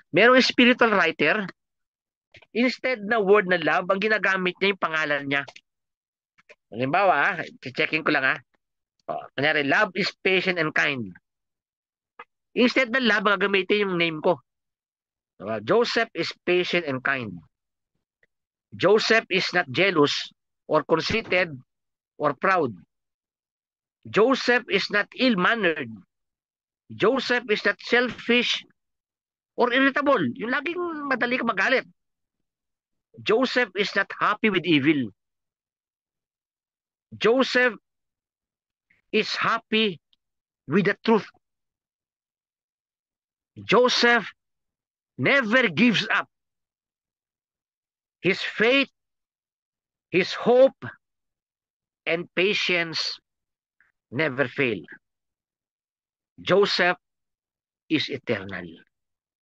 Merong spiritual writer, instead na word na love, ang ginagamit niya yung pangalan niya. Halimbawa, checking ko lang kunyari, love is patient and kind. Instead na love, gagamitin yung name ko. Joseph is patient and kind. Joseph is not jealous or conceited or proud. Joseph is not ill-mannered. Joseph is not selfish or irritable. Yung laging madali ka magalit. Joseph is not happy with evil. Joseph is happy with the truth. Joseph never gives up. His faith, his hope, and patience never fail. Joseph is eternal.